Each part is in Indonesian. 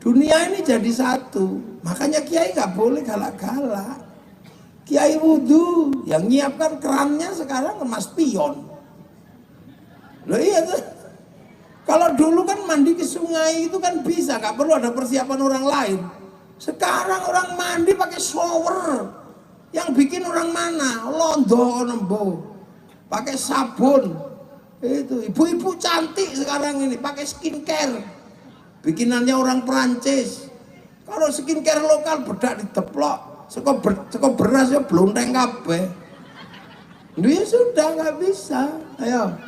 Dunia ini jadi satu. Makanya kiai nggak boleh galak-galak. Kiai wudhu yang nyiapkan kerannya sekarang Mas Pion. Loh iya tuh. Kalau dulu kan mandi ke sungai itu kan bisa, nggak perlu ada persiapan orang lain. Sekarang orang mandi pakai shower. Yang bikin orang mana? Londo nembo. Pakai sabun. Itu ibu-ibu cantik sekarang ini pakai skincare. Bikinannya orang Perancis. Kalau skincare lokal bedak diteplok. Seko beras ya blonteng kabeh. Dia sudah nggak bisa. Ayo.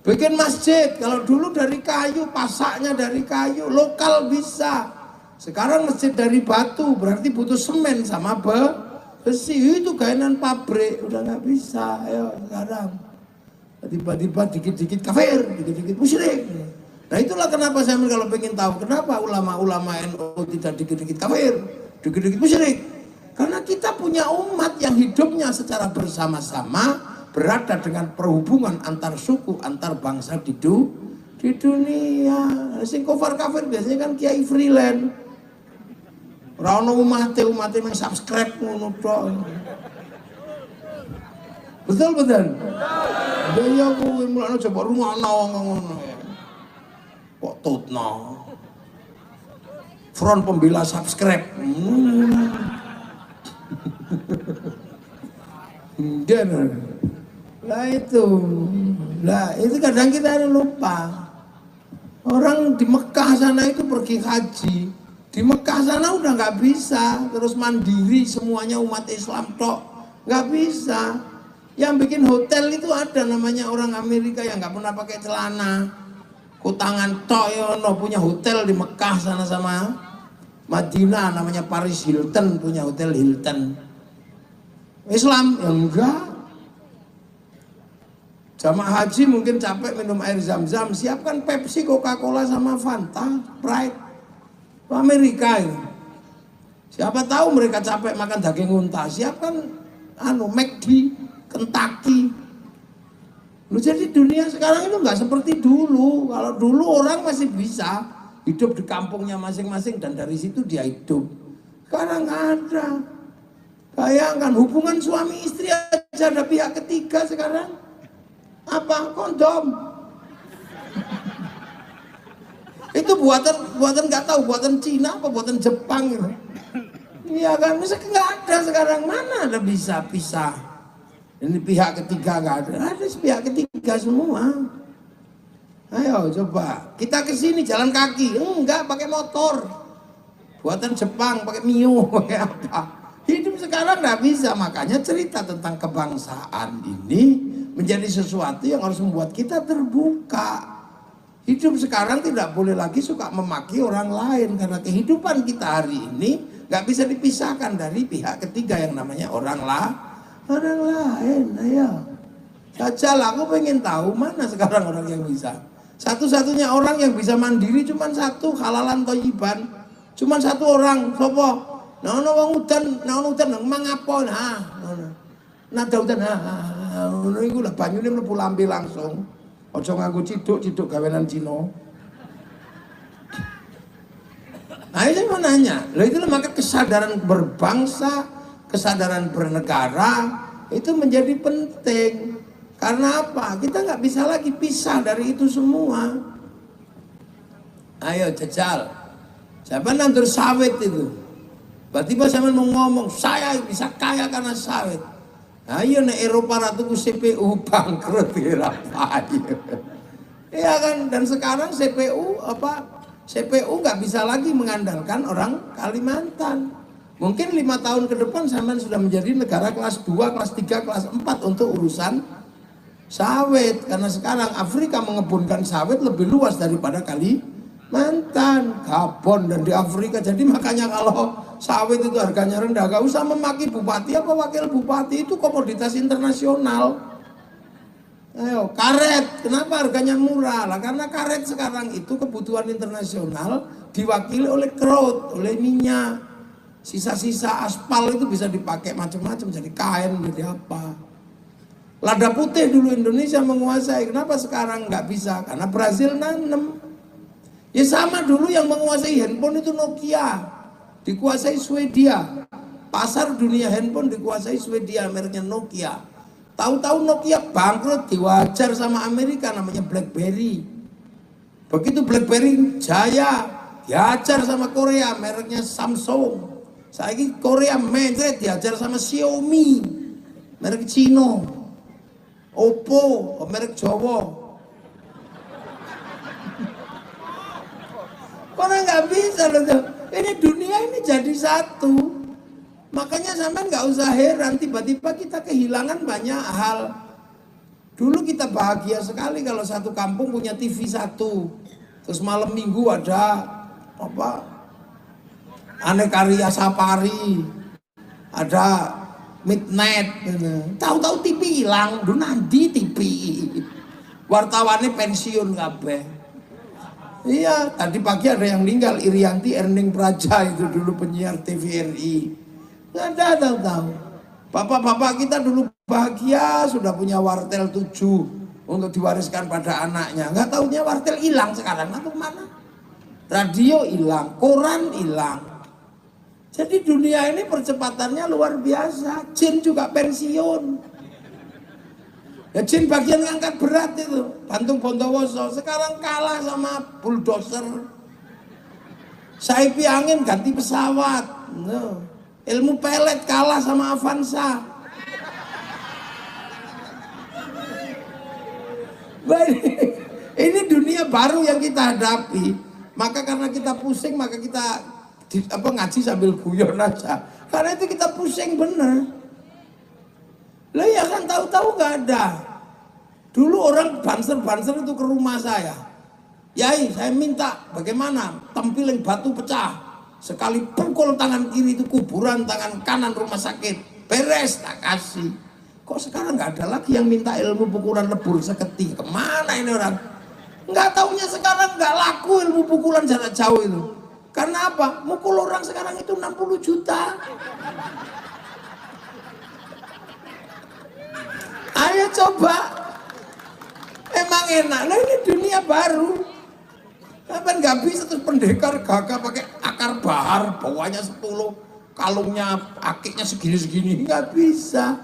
Bikin masjid, kalau dulu dari kayu, pasaknya dari kayu, lokal bisa. Sekarang masjid dari batu, berarti butuh semen sama besi. Itu gainan pabrik, udah nggak bisa. Ayo sekarang. Tiba-tiba dikit-dikit kafir, dikit-dikit musyrik. Nah itulah kenapa saya kalau pengen tahu, kenapa ulama-ulama NU tidak dikit-dikit kafir, dikit-dikit musyrik. Karena kita punya umat yang hidupnya secara bersama-sama, berada dengan perhubungan antar suku, antar bangsa di dunia. Sing kafir biasanya kan kiai freelance. Ora ono umat yang subscribe ngono tok. Betul. Ya kuwi mulane coba rungokno ngono. Kok tutno. Front pembela subscribe. Lah itu kadang kita lupa. Orang di Mekah sana itu pergi haji, di Mekah sana udah nggak bisa terus mandiri semuanya umat Islam tok, nggak bisa. Yang bikin hotel itu ada namanya orang Amerika yang nggak pernah pakai celana, kutangan tok ya, punya hotel di Mekah sana sama Madinah namanya Paris Hilton, punya hotel Hilton. Islam ya enggak. Jamaah haji mungkin capek minum air zam-zam, siapkan Pepsi, Coca-Cola sama Fanta, Sprite. Amerika ini. Siapa tahu mereka capek makan daging unta, siapkan McD, Kentucky. Loh, jadi dunia sekarang itu nggak seperti dulu. Kalau dulu orang masih bisa hidup di kampungnya masing-masing dan dari situ dia hidup. Sekarang nggak ada. Bayangkan hubungan suami istri aja ada pihak ketiga sekarang. Apa? Kondom. Itu buatan nggak tahu buatan Cina apa buatan Jepang gitu. Iya kan, misalnya nggak ada sekarang, mana ada bisa pisah. Ini pihak ketiga nggak ada pihak ketiga semua. Ayo coba kita ke sini jalan kaki, enggak pakai motor. Buatan Jepang pakai Mio, pakai apa? Hidup sekarang nggak bisa, makanya cerita tentang kebangsaan ini menjadi sesuatu yang harus membuat kita terbuka. Hidup sekarang tidak boleh lagi suka memaki orang lain, karena kehidupan kita hari ini nggak bisa dipisahkan dari pihak ketiga yang namanya orang lain. Ayo, Jajal, aku pengen tahu mana sekarang orang yang bisa. Satu-satunya orang yang bisa mandiri cuma satu, halalan thayyiban. Cuma satu orang, sopo? Nah, wong udan mangapon, nada udan, ngono iku lah banyune mlebu lambe langsung. Aja nganggo ciduk gawenan Cina. Nah, saya mau nanya, itulah maka kesadaran berbangsa, kesadaran bernegara itu menjadi penting. Karena apa? Kita nggak bisa lagi pisah dari itu semua. Ayo jajal. Siapa nandur sawit itu? Tiba-tiba saya mau ngomong, saya bisa kaya karena sawit. Ayo nek Eropa ratu CPU bangkrut kira apa? Iya kan, dan sekarang CPU nggak bisa lagi mengandalkan orang Kalimantan. Mungkin 5 tahun ke depan Saman sudah menjadi negara kelas 2, kelas 3, kelas 4 untuk urusan sawit. Karena sekarang Afrika mengebunkan sawit lebih luas daripada Kalimantan, Gabon dan di Afrika. Jadi makanya kalau sawit itu harganya rendah, gak usah memaki bupati apa wakil bupati, itu komoditas internasional. Ayo, karet, kenapa harganya murah? Lah karena karet sekarang itu kebutuhan internasional diwakili oleh crude, oleh minyak. Sisa-sisa aspal itu bisa dipakai macam-macam, jadi kain, jadi apa. Lada putih dulu Indonesia menguasai, kenapa sekarang nggak bisa? Karena Brazil nanem. Ya sama dulu yang menguasai handphone itu Nokia, dikuasai Swedia. Pasar dunia handphone dikuasai Swedia, mereknya Nokia. Tahu-tahu Nokia bangkrut, diwajar sama Amerika, namanya BlackBerry. Begitu BlackBerry jaya, diajar sama Korea, mereknya Samsung. Saiki Korea mencret, diajar sama Xiaomi, merek Cino. Oppo, merek Jawa. Karena nggak bisa loh. Ini dunia ini jadi satu. Makanya sampean nggak usah heran tiba-tiba kita kehilangan banyak hal. Dulu kita bahagia sekali kalau satu kampung punya TV satu. Terus malam minggu ada apa? Aneka Ria Safari. Ada Midnight. Tahu-tahu TV hilang. Duh nanti TV. Wartawannya pensiun kabeh. Iya, tadi pagi ada yang meninggal, Irianti Erning Praja itu dulu penyiar TVRI. Nggak ada tahu-tahu. Bapak-bapak kita dulu bahagia sudah punya wartel 7 untuk diwariskan pada anaknya. Nggak tahunya wartel hilang sekarang, atau mana? Radio hilang, koran hilang. Jadi dunia ini percepatannya luar biasa. Jin juga pensiun. Ya jin bagian ngangkat berat itu, Bantung Bondowoso, sekarang kalah sama bulldozer. Saipi angin ganti pesawat. No. Ilmu pelet kalah sama Avanza. Ini dunia baru yang kita hadapi. Maka karena kita pusing, maka kita ngaji sambil guyon aja. Karena itu kita pusing bener. Lah ya kan tahu-tahu nggak ada. Dulu orang banser-banser itu ke rumah saya. Yai, saya minta bagaimana tempiling batu pecah. Sekali pukul tangan kiri itu kuburan, tangan kanan rumah sakit. Beres, tak kasih. Kok sekarang nggak ada lagi yang minta ilmu pukulan lebur seketi? Kemana ini orang? Nggak taunya sekarang nggak laku ilmu pukulan jarak jauh itu. Karena apa? Mukul orang sekarang itu 60 juta. Ayo coba, emang enak. Nah ini dunia baru. Apa nggak bisa terus pendekar gagah pakai akar bahar, bawahnya 10, kalungnya akiknya segini-segini, nggak bisa.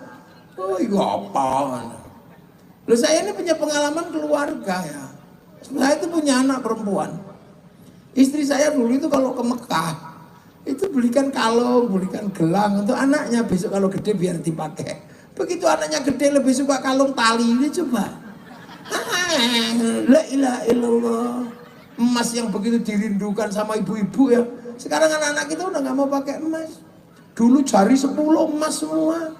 Oh iya apa? Loh saya ini punya pengalaman keluarga ya. Saya itu punya anak perempuan. Istri saya dulu itu kalau ke Mekah itu belikan kalung, belikan gelang untuk anaknya besok kalau gede biar dipakai. Begitu anaknya gede lebih suka kalung tali ini coba. La ilaha illallah. Emas yang begitu dirindukan sama ibu-ibu ya. Sekarang anak-anak kita udah nggak mau pakai emas. Dulu jari 10 emas semua.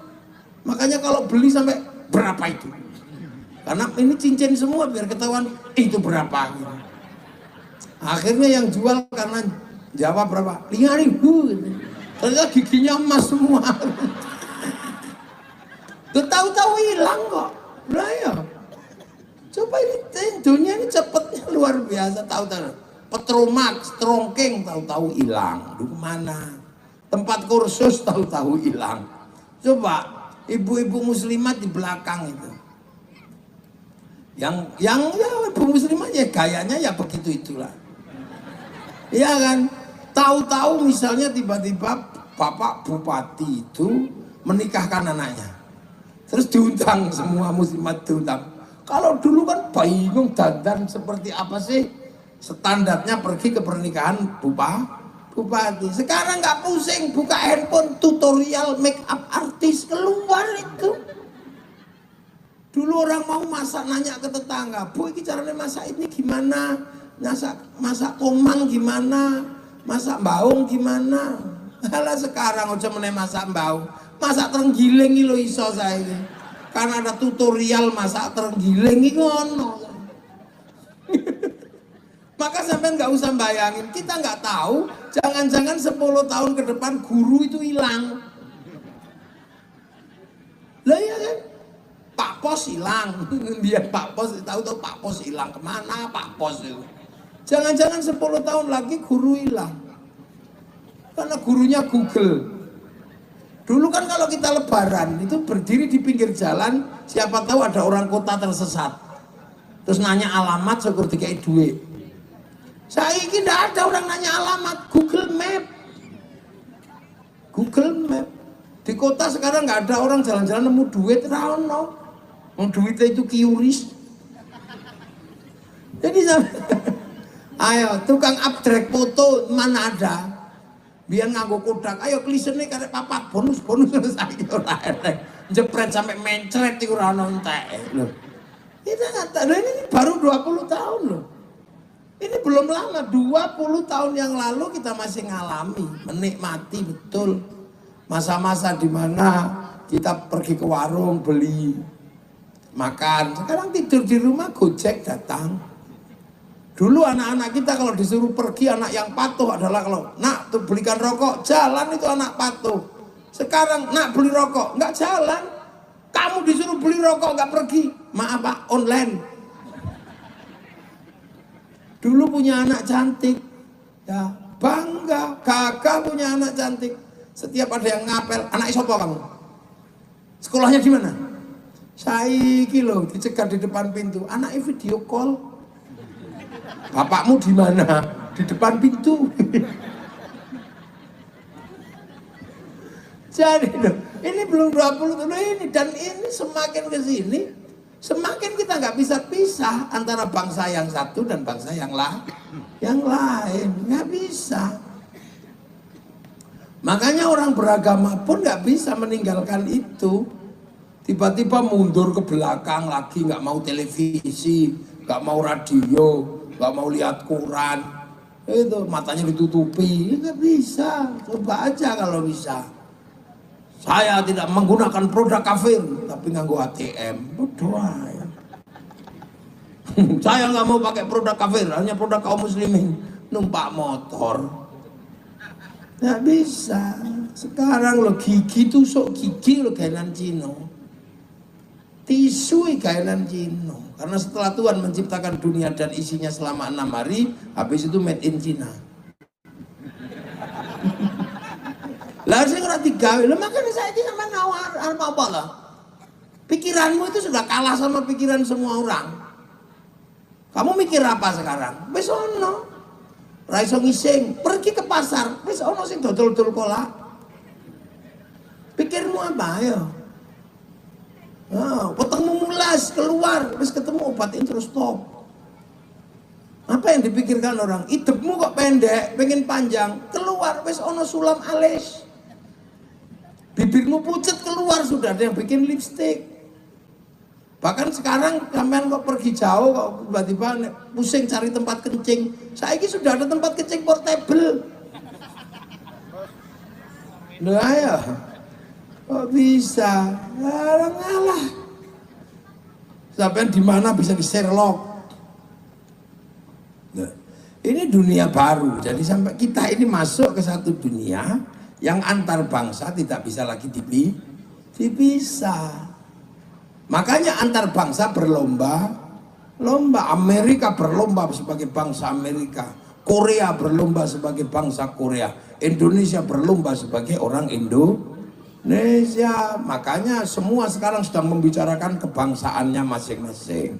Makanya kalau beli sampai berapa itu? Karena ini cincin semua biar ketahuan itu berapa. Gitu. Akhirnya yang jual karena jawab berapa? 5.000. Ternyata giginya emas semua. Tahu-tahu hilang kok. Lah ya. Coba ini dunia ini cepetnya luar biasa. Tahu-tahu Petromax, Trongking tahu-tahu hilang. Duh mana? Tempat kursus tahu-tahu hilang. Coba ibu-ibu muslimat di belakang itu. Yang ya ibu muslimat ya gayanya ya begitu itulah. Iya kan? Tahu-tahu misalnya tiba-tiba Bapak Bupati itu menikahkan anaknya. Terus diundang semua muslimat diundang. Kalau dulu kan bingung dandan seperti apa sih standarnya pergi ke pernikahan bupati. Sekarang nggak pusing buka handphone tutorial make up artis keluar itu. Dulu orang mau masak nanya ke tetangga, Bu ini caranya masak ini gimana? Masak komang gimana? Masak baung gimana? Halah sekarang aja meneh masak baung. Masak terenggiling lo iso saya ini. Karena ada tutorial masak terenggiling ini ngono. Maka sampai nggak usah bayangin, kita nggak tahu, jangan-jangan 10 tahun ke depan guru itu hilang. Lah ya kan? Pak Pos hilang. Dia Pak Pos, tahu-tahu Pak Pos hilang. Kemana Pak Pos itu? Jangan-jangan 10 tahun lagi guru hilang. Karena gurunya Google. Dulu kan kalau kita lebaran itu berdiri di pinggir jalan, siapa tahu ada orang kota tersesat. Terus nanya alamat syukur dikai duit. Saiki tidak ada orang nanya alamat, Google Map. Google Map. Di kota sekarang nggak ada orang jalan-jalan nemu duit, rano. Duitnya itu QRIS. Jadi ayo tukang abstrak foto mana ada? Biar nganggo kodak. Ayo klisene karek papat bonus saiki ora enek. Jepret sampai mencret iku ora ono entek lho. Kita kata, ini baru 20 tahun loh. Ini belum lama, 20 tahun yang lalu kita masih ngalami, menikmati betul masa-masa di mana kita pergi ke warung beli makan. Sekarang tidur di rumah, Gojek datang. Dulu anak-anak kita kalau disuruh pergi, anak yang patuh adalah kalau nak tuh belikan rokok, jalan itu anak patuh. Sekarang nak beli rokok, nggak jalan. Kamu disuruh beli rokok nggak pergi, maaf Pak, online. Dulu punya anak cantik, ya bangga, kakak punya anak cantik. Setiap ada yang ngapel, anak siapa kamu? Sekolahnya di mana? Saiki loh, dicegat di depan pintu, anaknya video call. Bapakmu di mana? Di depan pintu. Jadi loh, ini belum 20 tahun ini, dan ini semakin ke sini semakin kita nggak bisa pisah antara bangsa yang satu dan bangsa yang lain, nggak bisa. Makanya orang beragama pun nggak bisa meninggalkan itu. Tiba-tiba mundur ke belakang lagi, nggak mau televisi, nggak mau radio, nggak mau lihat koran, itu matanya ditutupi, nggak bisa. Coba aja kalau bisa. Saya tidak menggunakan produk kafir, tapi nganggo ATM. Berdoa ya. Saya nggak mau pakai produk kafir, hanya produk kaum muslimin. Numpak motor. Nggak bisa. Sekarang lo gigi tusuk gigi lo gainan Cino. Tisu gainan Cino. Karena setelah Tuhan menciptakan dunia dan isinya selama 6 hari, habis itu made in China. Lah sing ora digawe, lho makane saiki sampean arep apa lah? Pikiranmu itu sudah kalah sama pikiran semua orang. Kamu mikir apa sekarang? Wis ono. Ra iso ngising, pergi ke pasar, wis ono sing dodol-dodol kolak. Pikirmu apa ya? Nah, petengmu mulas keluar, wis ketemu obatin terus stop. Apa yang dipikirkan orang? Hidupmu kok pendek, pengen panjang, keluar wis ono sulam alis. Bibirmu pucat, keluar sudah ada yang bikin lipstick. Bahkan sekarang sampean kok pergi jauh kok tiba-tiba pusing cari tempat kencing. Saiki sudah ada tempat kencing portable. Nah ya, kok bisa? Ngalah. Sampean di mana bisa di Sherlock. Nah, ini dunia baru. Jadi sampai kita ini masuk ke satu dunia yang antar bangsa tidak bisa lagi dipisah. Makanya antar bangsa berlomba. Amerika berlomba sebagai bangsa Amerika, Korea berlomba sebagai bangsa Korea, Indonesia berlomba sebagai orang Indonesia. Makanya semua sekarang sedang membicarakan kebangsaannya masing-masing.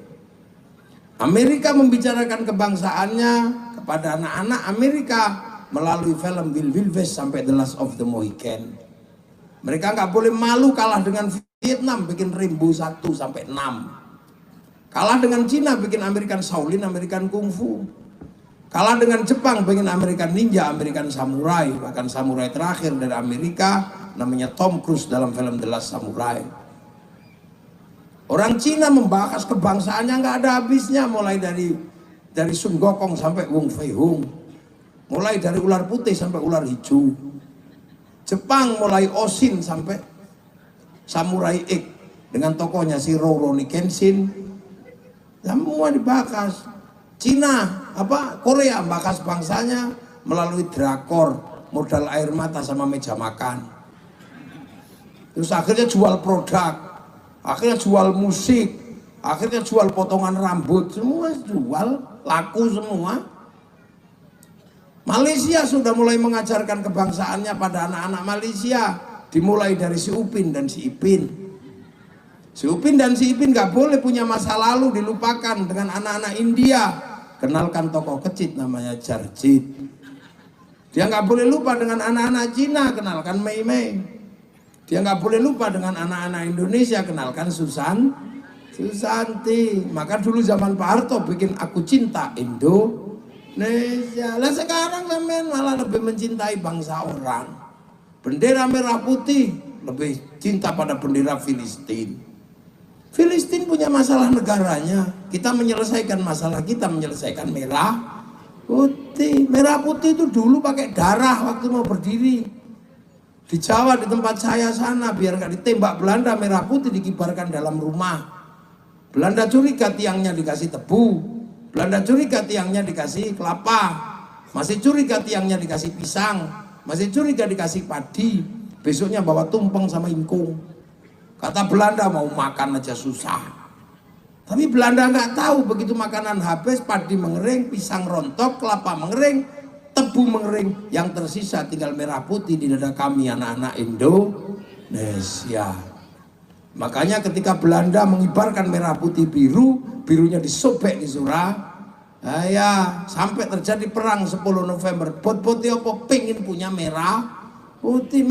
Amerika membicarakan kebangsaannya kepada anak-anak Amerika melalui film Wild West sampai The Last of the Mohican. Mereka nggak boleh malu kalah dengan Vietnam, bikin Rambo 1 sampai 6. Kalah dengan Cina, bikin American Shaolin, American Kung Fu. Kalah dengan Jepang, bikin American Ninja, American Samurai. Bahkan samurai terakhir dari Amerika namanya Tom Cruise dalam film The Last Samurai. Orang Cina membahas kebangsaannya nggak ada habisnya, mulai dari Sun Gokong sampai Wong Fei Hung. Mulai dari ular putih sampai ular hijau. Jepang mulai Oshin sampai Samurai X dengan tokohnya si Rurouni Kenshin. Semua dibahas. Cina, Korea bahas bangsanya melalui drakor, modal air mata sama meja makan. Terus akhirnya jual produk, akhirnya jual musik, akhirnya jual potongan rambut, semua jual, laku semua. Malaysia sudah mulai mengajarkan kebangsaannya pada anak-anak Malaysia, dimulai dari si Upin dan si Ipin. Si Upin dan si Ipin gak boleh punya masa lalu dilupakan dengan anak-anak India. kenalkan tokoh kecil namanya Jarjit. Dia nggak boleh lupa dengan anak-anak Cina, kenalkan Mei Mei. Dia nggak boleh lupa dengan anak-anak Indonesia, kenalkan Susanti. Maka dulu zaman Pak Harto bikin Aku Cinta Indonesia. Lah sekarang sampean malah lebih mencintai bangsa orang. Bendera merah putih lebih cinta pada bendera Filistin. Filistin punya masalah negaranya. Kita menyelesaikan masalah kita, menyelesaikan merah putih. Merah putih itu dulu pakai darah waktu mau berdiri. Di Jawa di tempat saya sana, biar nggak ditembak Belanda, merah putih dikibarkan dalam rumah. Belanda curiga tiangnya dikasih tebu, Belanda curiga tiangnya dikasih kelapa, masih curiga tiangnya dikasih pisang, masih curiga dikasih padi. Besoknya bawa tumpeng sama ingkung. Kata Belanda mau makan aja susah. Tapi Belanda nggak tahu begitu makanan habis, padi mengering, pisang rontok, kelapa mengering, tebu mengering, yang tersisa tinggal merah putih di dada kami anak-anak Indonesia. Makanya ketika Belanda mengibarkan merah putih biru, birunya disobek di Surabaya, sampai terjadi perang 10 November. Bot-boti apa pengen punya merah putih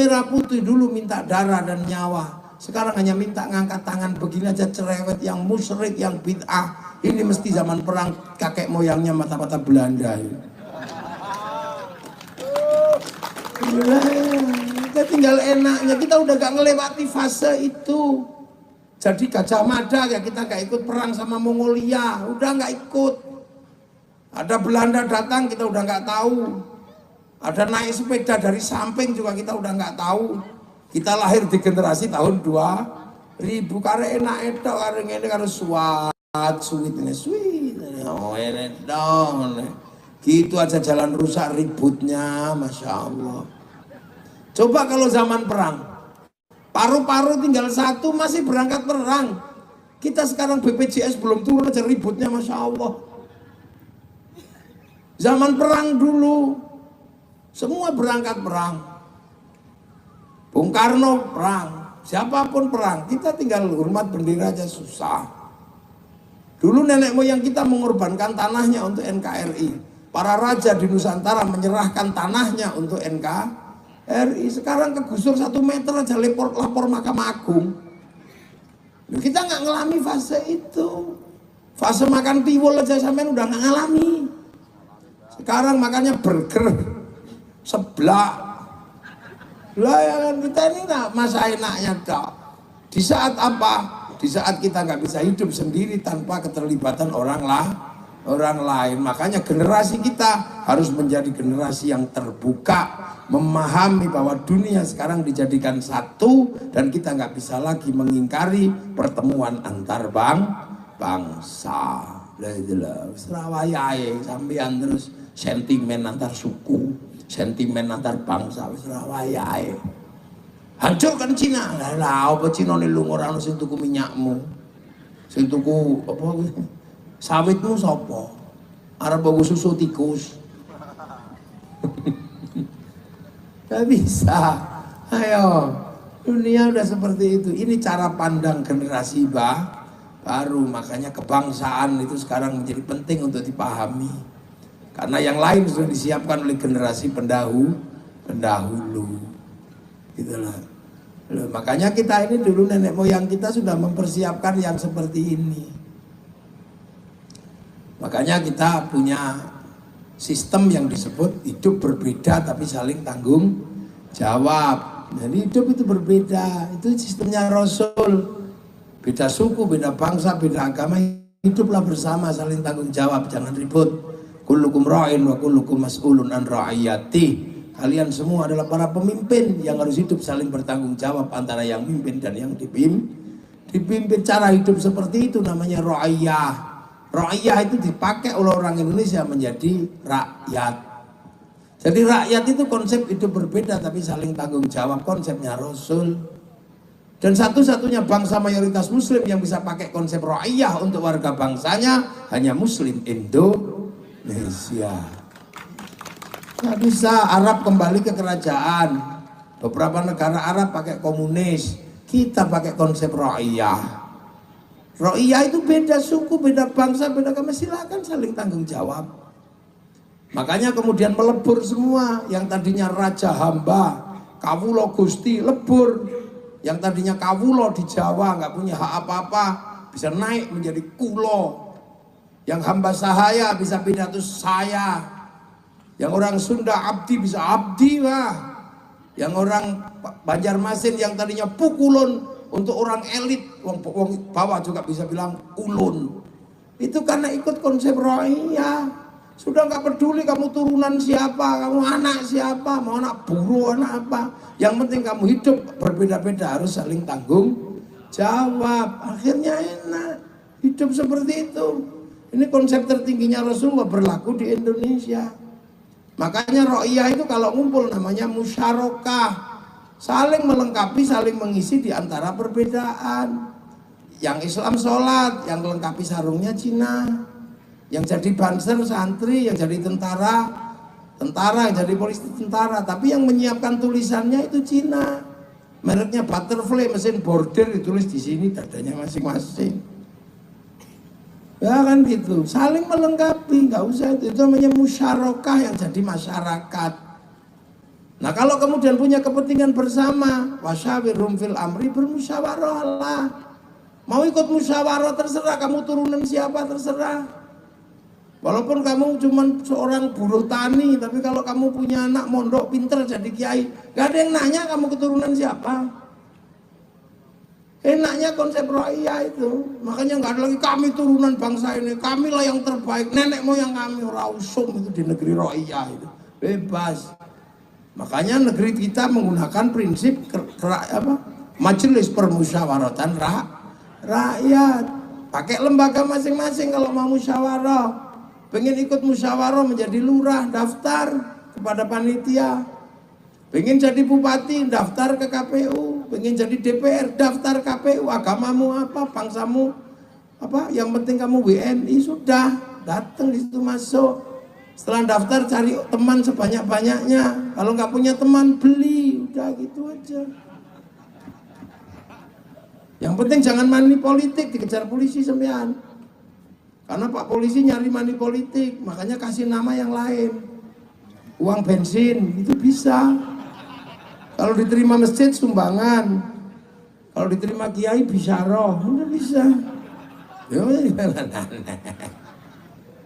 dulu minta darah dan nyawa. Sekarang hanya minta ngangkat tangan begini aja, cerewet, yang musyrik, yang bid'ah. Ini mesti zaman perang kakek moyangnya mata-mata Belanda. Kita tinggal enaknya, kita udah gak ngelewati fase itu. Jadi Gajah Mada ya kita gak ikut perang sama Mongolia, udah gak ikut. Ada Belanda datang kita udah gak tahu. Ada naik sepeda dari samping juga kita udah gak tahu. Kita lahir di generasi tahun 2000, kare enak itu, kare ngene karo suwit ini suwit. Oh ini dong. Gitu aja jalan rusak ributnya, Masya Allah. Coba kalau zaman perang, paru-paru tinggal satu masih berangkat perang. Kita sekarang BPJS belum turun aja ributnya, Masya Allah. Zaman perang dulu, semua berangkat perang. Bung Karno perang, siapapun perang, kita tinggal hormat bendera aja susah. Dulu nenek moyang kita mengorbankan tanahnya untuk NKRI. Para raja di Nusantara menyerahkan tanahnya untuk NKRI. Sekarang kegusur 1 meter aja lapor Mahkamah Agung. Kita nggak ngalami fase itu. Fase makan tiwul aja sampean udah nggak ngalami. Sekarang makannya burger, seblak. Lah ya kita ini nggak masa enaknya dok. Di saat apa? Di saat kita nggak bisa hidup sendiri tanpa keterlibatan orang lain. Makanya generasi kita harus menjadi generasi yang terbuka, memahami bahwa dunia sekarang dijadikan satu dan kita nggak bisa lagi mengingkari pertemuan antar bangsa. Surabaya sampean terus sentimen antar suku, sentimen antar bangsa. Surabaya hancurkan Cina. Lah apa Cina nih lu orang sing tuku minyakmu, sing tuku apa sawitmu sapa? Arep bawa susu tikus. Gak bisa. Ayo, dunia udah seperti itu. Ini cara pandang generasi baru. Makanya kebangsaan itu sekarang menjadi penting untuk dipahami. Karena yang lain sudah disiapkan oleh generasi pendahulu. Itulah. Loh, makanya kita ini dulu nenek moyang kita sudah mempersiapkan yang seperti ini. Makanya kita punya sistem yang disebut hidup berbeda tapi saling tanggung jawab. Jadi hidup itu berbeda, itu sistemnya Rasul. Beda suku, beda bangsa, beda agama, hiduplah bersama saling tanggung jawab, jangan ribut. Kullukum ra'in wa kullukum mas'ulun an ra'iyati. Kalian semua adalah para pemimpin yang harus hidup saling bertanggung jawab antara yang mimpin dan yang dipimpin. Cara hidup seperti itu namanya ra'iyah. Ra'iyah itu dipakai oleh orang Indonesia menjadi rakyat. Jadi rakyat itu konsep hidup berbeda tapi saling tanggung jawab, konsepnya Rasul. Dan satu-satunya bangsa mayoritas muslim yang bisa pakai konsep ra'iyah untuk warga bangsanya hanya muslim Indonesia. Nggak bisa. Arab kembali ke kerajaan, beberapa negara Arab pakai komunis, kita pakai konsep ra'iyah. Ro'iyah itu beda suku, beda bangsa, beda agama, silakan saling tanggung jawab. Makanya kemudian melebur semua. Yang tadinya raja hamba, kawulo gusti, lebur. Yang tadinya kawulo di Jawa nggak punya hak apa-apa, bisa naik menjadi kulo. Yang hamba sahaya bisa pindah tuh saya. Yang orang Sunda abdi bisa abdi lah. Yang orang Banjarmasin yang tadinya pukulun, untuk orang elit, wong bawah juga bisa bilang ulun. Itu karena ikut konsep ro'iyah. Sudah nggak peduli kamu turunan siapa, kamu anak siapa, mau anak buruh, anak apa. Yang penting kamu hidup berbeda-beda, harus saling tanggung jawab. Akhirnya enak hidup seperti itu. Ini konsep tertingginya Rasulullah berlaku di Indonesia. Makanya ro'iyah itu kalau ngumpul namanya musyarakah. Saling melengkapi, saling mengisi di antara perbedaan. Yang Islam sholat, yang melengkapi sarungnya Cina. Yang jadi banser santri, yang jadi tentara, yang jadi polisi tentara. Tapi yang menyiapkan tulisannya itu Cina. Mereknya Butterfly, mesin bordir, ditulis di sini dadanya masing-masing. Ya kan gitu, saling melengkapi, nggak usah itu namanya musyarakah yang jadi masyarakat. Nah kalau kemudian punya kepentingan bersama, wasyawirhum fil amri, bermusyawarah lah. Mau ikut musyawarah terserah, kamu turunan siapa terserah. Walaupun kamu cuma seorang buruh tani, tapi kalau kamu punya anak mondok pinter jadi kiai, gak ada yang nanya kamu keturunan siapa. Enaknya konsep ro'iyah itu. Makanya gak ada lagi kami turunan bangsa ini, kamilah yang terbaik, nenek moyang kami rausum itu di negeri ro'iyah itu. Bebas. Makanya negeri kita menggunakan prinsip majelis permusyawaratan rakyat. Pakai lembaga masing-masing kalau mau musyawarah. Pengen ikut musyawarah menjadi lurah, daftar kepada panitia. Pengen jadi bupati, daftar ke KPU. Pengen jadi DPR, daftar KPU. Agamamu apa, bangsamu apa, yang penting kamu WNI, sudah datang di situ masuk. Setelah daftar cari teman sebanyak-banyaknya. Kalau nggak punya teman beli, udah gitu aja. Yang penting jangan money politik, dikejar polisi sembilan. Karena Pak polisi nyari money politik, makanya kasih nama yang lain. Uang bensin itu bisa. Kalau diterima masjid sumbangan. Kalau diterima kiai bisyarah, udah bisa.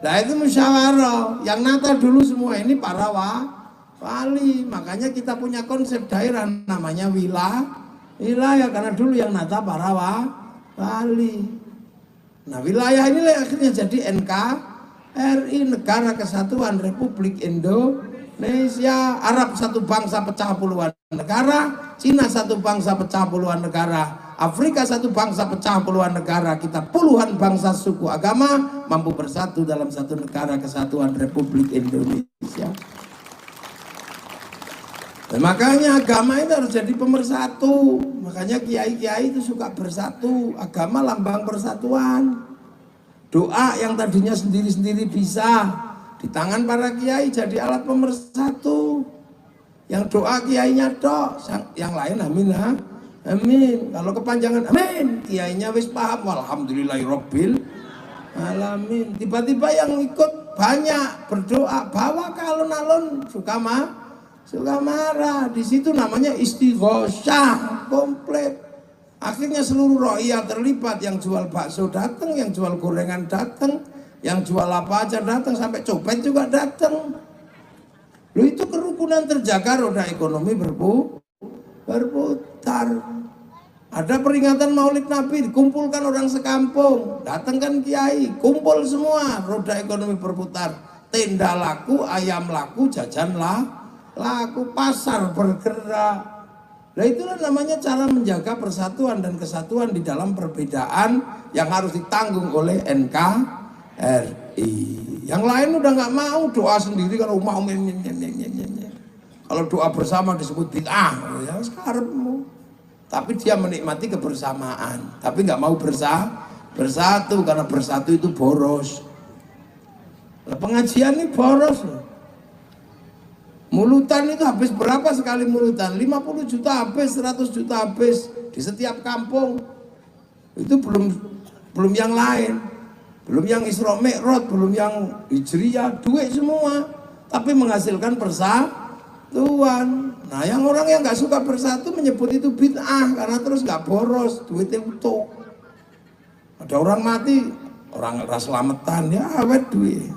Nah itu musyawarah. Yang nata dulu semua ini para wali. Makanya kita punya konsep daerah namanya wilayah, karena dulu yang nata para wali. Nah wilayah inilah akhirnya jadi NKRI, Negara Kesatuan Republik Indonesia. Arab satu bangsa pecah puluhan negara, Cina satu bangsa pecah puluhan negara, Afrika satu bangsa pecah puluhan negara. Kita puluhan bangsa, suku, agama mampu bersatu dalam satu Negara Kesatuan Republik Indonesia. Dan makanya agama itu harus jadi pemersatu. Makanya kiai-kiai itu suka bersatu. Agama lambang persatuan. Doa yang tadinya sendiri-sendiri bisa, di tangan para kiai jadi alat pemersatu. Yang doa kiainya dok, yang lain amin ha? Amin. Kalau kepanjangan amin, kiainya wis paham, walhamdulillahirabbil alamin. Tiba-tiba yang ikut banyak berdoa, bawa ke alun-alun suka marah. Di situ namanya istighosah komplit. Akhirnya seluruh ro'iyah terlibat. Yang jual bakso datang, yang jual gorengan datang, yang jual apa aja datang, sampai copet juga datang. Loh itu kerukunan terjaga, roda ekonomi berputar. Ada peringatan Maulid Nabi, dikumpulkan orang sekampung, datangkan kiai, kumpul semua, roda ekonomi berputar. Tenda laku, ayam laku, jajan laku, pasar bergerak. Nah itulah namanya cara menjaga persatuan dan kesatuan di dalam perbedaan yang harus ditanggung oleh NKRI. Yang lain udah nggak mau, doa sendiri. Kalau mau kalau doa bersama disebut bid'ah, ya sekarang. Tapi dia menikmati kebersamaan, tapi nggak mau bersatu, karena bersatu itu boros. Nah, pengajian ini boros. Mulutan itu habis berapa sekali mulutan? 50 juta habis, 100 juta habis di setiap kampung. Itu belum belum yang lain, belum yang Isra Mi'raj, belum yang Hijriyah, duit semua, tapi menghasilkan persatuan. Nah, yang orang yang nggak suka bersatu menyebut itu bid'ah karena terus nggak boros, duitnya utuh. Ada orang mati, orang selamatan, ya awet duit.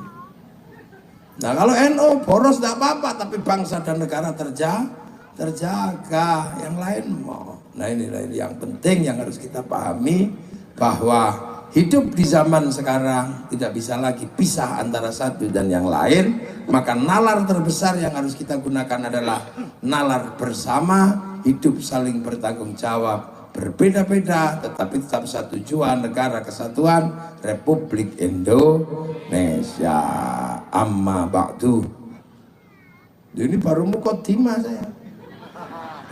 Nah, kalau NU boros nggak apa-apa, tapi bangsa dan negara terjaga, yang lain mau. Nah, ini yang penting yang harus kita pahami, bahwa hidup di zaman sekarang tidak bisa lagi pisah antara satu dan yang lain. Maka nalar terbesar yang harus kita gunakan adalah nalar bersama, hidup saling bertanggung jawab, berbeda-beda tetapi tetap satu tujuan, negara kesatuan Republik Indonesia. Amma ba'du. Ini baru mukaddimah saya.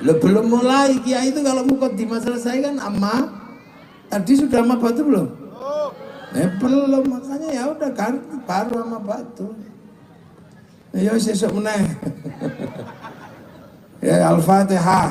Belum mulai kiai itu kalau mukaddimah selesai kan amma. Tadi sudah amma ba'du belum? Belum, makanya ya udah ganti baru amma ba'du. Ya sesuk meneh. Ya Al-Fatihah.